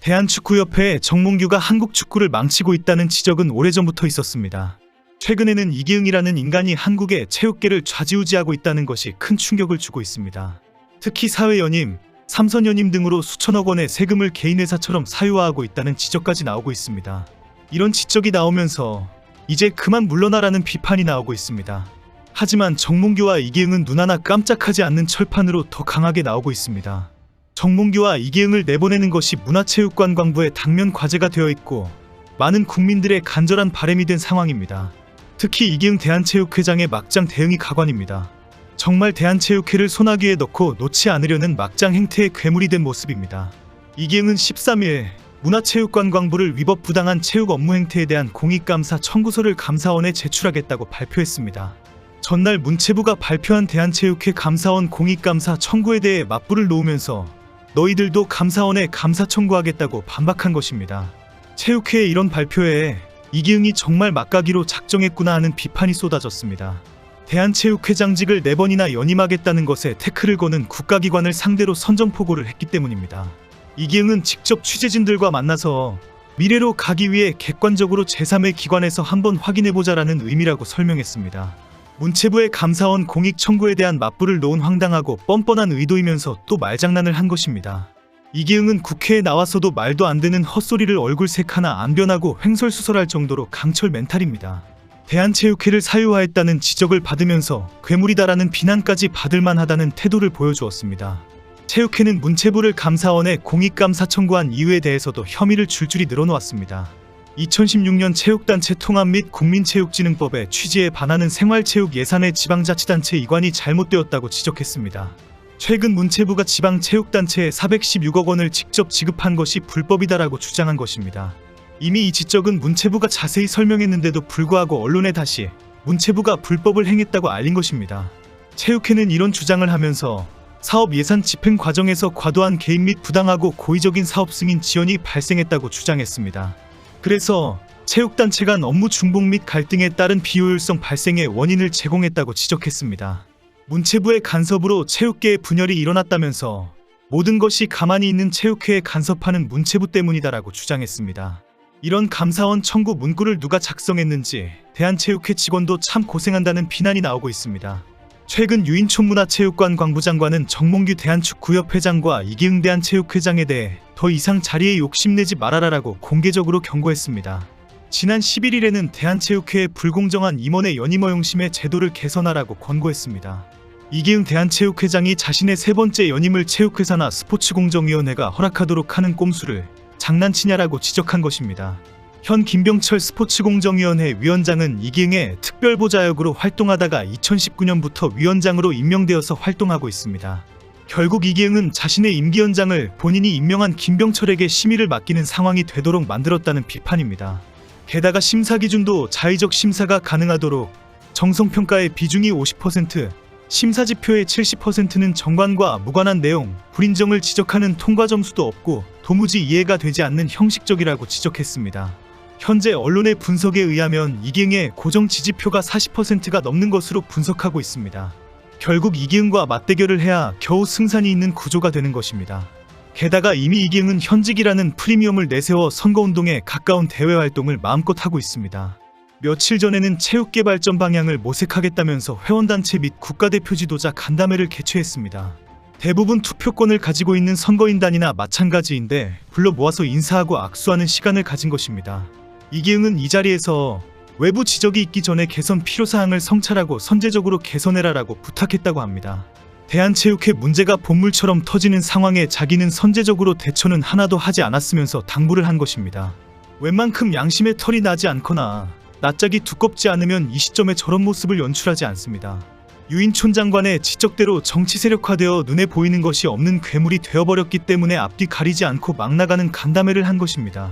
대한축구협회에 정몽규가 한국 축구를 망치고 있다는 지적은 오래전부터 있었습니다. 최근에는 이기흥이라는 인간이 한국의 체육계를 좌지우지하고 있다는 것이 큰 충격을 주고 있습니다. 특히 사회연임, 삼선연임 등으로 수천억 원의 세금을 개인 회사처럼 사유화하고 있다는 지적까지 나오고 있습니다. 이런 지적이 나오면서 이제 그만 물러나라는 비판이 나오고 있습니다. 하지만 정몽규와 이기흥은 눈 하나 깜짝하지 않는 철판으로 더 강하게 나오고 있습니다. 정몽규와 이기흥을 내보내는 것이 문화체육관광부의 당면 과제가 되어 있고 많은 국민들의 간절한 바람이 된 상황입니다. 특히 이기흥 대한체육회장의 막장 대응이 가관입니다. 정말 대한체육회를 소나기에 넣고 놓지 않으려는 막장 행태의 괴물이 된 모습입니다. 이기흥은 13일 문화체육관광부를 위법 부당한 체육 업무 행태에 대한 공익감사 청구서를 감사원에 제출하겠다고 발표했습니다. 전날 문체부가 발표한 대한체육회 감사원 공익감사 청구에 대해 맞불을 놓으면서 너희들도 감사원에 감사 청구하겠다고 반박한 것입니다. 체육회의 이런 발표에 이기흥이 정말 막가기로 작정했구나 하는 비판이 쏟아졌습니다. 대한체육회장직을 4번이나 연임하겠다는 것에 태클을 거는 국가기관을 상대로 선전포고를 했기 때문입니다. 이기흥은 직접 취재진들과 만나서 미래로 가기 위해 객관적으로 제3의 기관에서 한번 확인해보자라는 의미라고 설명했습니다. 문체부의 감사원 공익 청구에 대한 맞불을 놓은 황당하고 뻔뻔한 의도이면서 또 말장난을 한 것입니다. 이기흥은 국회에 나와서도 말도 안 되는 헛소리를 얼굴색 하나 안 변하고 횡설수설할 정도로 강철 멘탈입니다. 대한체육회를 사유화했다는 지적을 받으면서 괴물이다라는 비난까지 받을 만하다는 태도를 보여주었습니다. 체육회는 문체부를 감사원에 공익감사 청구한 이유에 대해서도 혐의를 줄줄이 늘어놓았습니다. 2016년 체육단체 통합 및 국민체육진흥법의 취지에 반하는 생활체육 예산의 지방자치단체 이관이 잘못되었다고 지적했습니다. 최근 문체부가 지방체육단체에 416억 원을 직접 지급한 것이 불법이다라고 주장한 것입니다. 이미 이 지적은 문체부가 자세히 설명했는데도 불구하고 언론에 다시 문체부가 불법을 행했다고 알린 것입니다. 체육회는 이런 주장을 하면서 사업 예산 집행 과정에서 과도한 개입 및 부당하고 고의적인 사업 승인 지연이 발생했다고 주장했습니다. 그래서 체육단체 간 업무 중복 및 갈등에 따른 비효율성 발생의 원인을 제공했다고 지적했습니다. 문체부의 간섭으로 체육계의 분열이 일어났다면서 모든 것이 가만히 있는 체육회에 간섭하는 문체부 때문이다라고 주장했습니다. 이런 감사원 청구 문구를 누가 작성했는지 대한체육회 직원도 참 고생한다는 비난이 나오고 있습니다. 최근 유인촌 문화체육관광부 장관은 정몽규 대한축구협 회장과 이기흥 대한체육회장에 대해 더 이상 자리에 욕심내지 말아라라고 공개적으로 경고했습니다. 지난 11일에는 대한체육회의 불공정한 임원의 연임 허용심의 제도를 개선하라고 권고했습니다. 이기흥 대한체육회장이 자신의 3번째 연임을 체육회사나 스포츠공정위원회가 허락하도록 하는 꼼수를 장난치냐라고 지적한 것입니다. 현 김병철 스포츠공정위원회 위원장은 이기흥의 특별보좌역으로 활동하다가 2019년부터 위원장으로 임명되어서 활동하고 있습니다. 결국 이기흥은 자신의 임기 연장을 본인이 임명한 김병철에게 심의를 맡기는 상황이 되도록 만들었다는 비판입니다. 게다가 심사 기준도 자의적 심사가 가능하도록 정성평가의 비중이 50%, 심사지표의 70%는 정관과 무관한 내용, 불인정을 지적하는 통과 점수도 없고 도무지 이해가 되지 않는 형식적이라고 지적했습니다. 현재 언론의 분석에 의하면 이기흥의 고정 지지표가 40%가 넘는 것으로 분석하고 있습니다. 결국 이기흥과 맞대결을 해야 겨우 승산이 있는 구조가 되는 것입니다. 게다가 이미 이기흥은 현직이라는 프리미엄을 내세워 선거운동에 가까운 대외 활동을 마음껏 하고 있습니다. 며칠 전에는 체육계 발전 방향을 모색하겠다면서 회원단체 및 국가대표 지도자 간담회를 개최했습니다. 대부분 투표권을 가지고 있는 선거인단이나 마찬가지인데 불러 모아서 인사하고 악수하는 시간을 가진 것입니다. 이기흥은 이 자리에서 외부 지적이 있기 전에 개선 필요사항을 성찰하고 선제적으로 개선해라라고 부탁했다고 합니다. 대한체육회 문제가 본물처럼 터지는 상황에 자기는 선제적으로 대처는 하나도 하지 않았으면서 당부를 한 것입니다. 웬만큼 양심의 털이 나지 않거나 낯짝이 두껍지 않으면 이 시점에 저런 모습을 연출하지 않습니다. 유인촌 장관의 지적대로 정치 세력화되어 눈에 보이는 것이 없는 괴물이 되어버렸기 때문에 앞뒤 가리지 않고 막 나가는 간담회를 한 것입니다.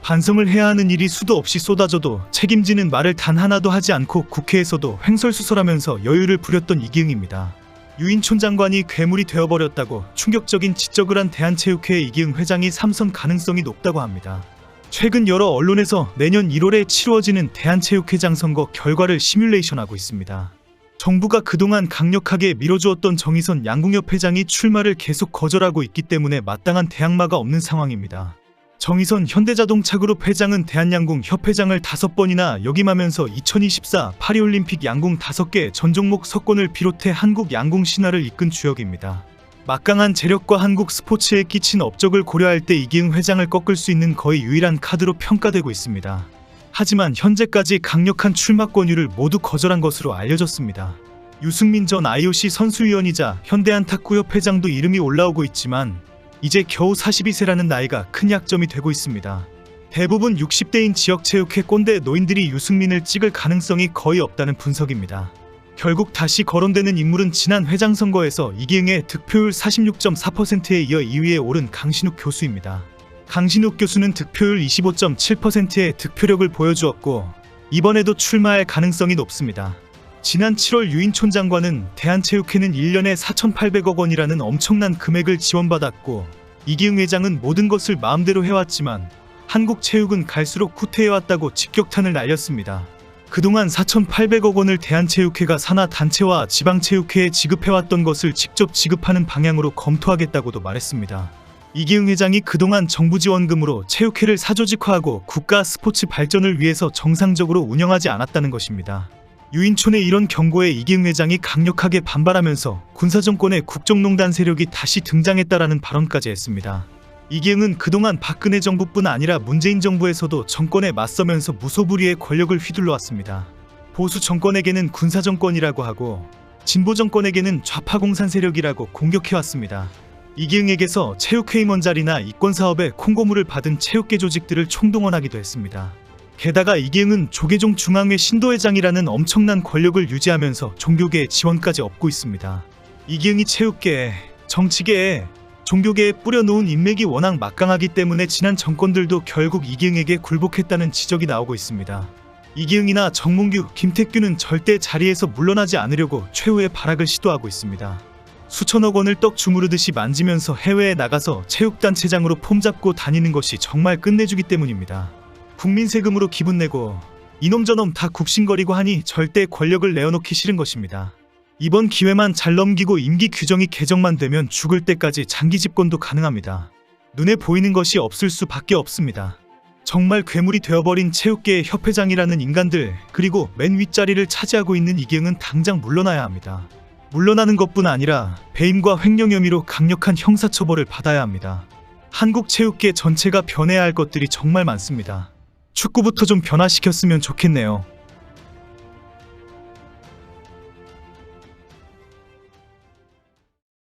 반성을 해야 하는 일이 수도 없이 쏟아져도 책임지는 말을 단 하나도 하지 않고 국회에서도 횡설수설하면서 여유를 부렸던 이기흥입니다. 유인촌 장관이 괴물이 되어버렸다고 충격적인 지적을 한 대한체육회 이기흥 회장이 삼선 가능성이 높다고 합니다. 최근 여러 언론에서 내년 1월에 치루어지는 대한체육회장 선거 결과를 시뮬레이션하고 있습니다. 정부가 그동안 강력하게 밀어주었던 정의선 양궁협회장이 출마를 계속 거절하고 있기 때문에 마땅한 대항마가 없는 상황입니다. 정의선 현대자동차그룹 회장은 대한양궁협회장을 5번이나 역임하면서 2024 파리올림픽 양궁 5개 전 종목 석권을 비롯해 한국 양궁 신화를 이끈 주역입니다. 막강한 재력과 한국 스포츠에 끼친 업적을 고려할 때 이기흥 회장을 꺾을 수 있는 거의 유일한 카드로 평가되고 있습니다. 하지만 현재까지 강력한 출마 권유를 모두 거절한 것으로 알려졌습니다. 유승민 전 IOC 선수위원이자 현대안탁구협 회장도 이름이 올라오고 있지만 이제 겨우 42세라는 나이가 큰 약점이 되고 있습니다. 대부분 60대인 지역체육회 꼰대 노인들이 유승민을 찍을 가능성이 거의 없다는 분석입니다. 결국 다시 거론되는 인물은 지난 회장 선거에서 이기흥의 득표율 46.4%에 이어 2위에 오른 강신욱 교수입니다. 강신욱 교수는 득표율 25.7%의 득표력을 보여주었고 이번에도 출마할 가능성이 높습니다. 지난 7월 유인촌 장관은 대한체육회는 1년에 4,800억 원이라는 엄청난 금액을 지원받았고 이기흥 회장은 모든 것을 마음대로 해왔지만 한국 체육은 갈수록 후퇴해왔다고 직격탄을 날렸습니다. 그동안 4,800억 원을 대한체육회가 산하 단체와 지방체육회에 지급해왔던 것을 직접 지급하는 방향으로 검토하겠다고도 말했습니다. 이기흥 회장이 그동안 정부 지원금으로 체육회를 사조직화하고 국가 스포츠 발전을 위해서 정상적으로 운영하지 않았다는 것입니다. 유인촌의 이런 경고에 이기흥 회장이 강력하게 반발하면서 군사정권의 국정농단 세력이 다시 등장했다라는 발언까지 했습니다. 이기흥은 그동안 박근혜 정부뿐 아니라 문재인 정부에서도 정권에 맞서면서 무소불위의 권력을 휘둘러왔습니다. 보수 정권에게는 군사정권이라고 하고 진보 정권에게는 좌파 공산 세력이라고 공격해왔습니다. 이기흥에게서 체육회 임원 자리나 이권사업에 콩고물을 받은 체육계 조직들을 총동원하기도 했습니다. 게다가 이기흥은 조계종 중앙회 신도회장이라는 엄청난 권력을 유지하면서 종교계의 지원까지 얻고 있습니다. 이기흥이 체육계에, 정치계에, 종교계에 뿌려놓은 인맥이 워낙 막강하기 때문에 지난 정권들도 결국 이기흥에게 굴복했다는 지적이 나오고 있습니다. 이기흥이나 정몽규, 김택규는 절대 자리에서 물러나지 않으려고 최후의 발악을 시도하고 있습니다. 수천억 원을 떡 주무르듯이 만지면서 해외에 나가서 체육단체장으로 폼잡고 다니는 것이 정말 끝내주기 때문입니다. 국민 세금으로 기분 내고 이놈 저놈 다 굽신거리고 하니 절대 권력을 내어놓기 싫은 것입니다. 이번 기회만 잘 넘기고 임기 규정이 개정만 되면 죽을 때까지 장기 집권도 가능합니다. 눈에 보이는 것이 없을 수밖에 없습니다. 정말 괴물이 되어버린 체육계의 협회장이라는 인간들, 그리고 맨 윗자리를 차지하고 있는 이기흥은 당장 물러나야 합니다. 물러나는 것뿐 아니라 배임과 횡령 혐의로 강력한 형사처벌을 받아야 합니다. 한국 체육계 전체가 변해야 할 것들이 정말 많습니다. 축구부터 좀 변화시켰으면 좋겠네요.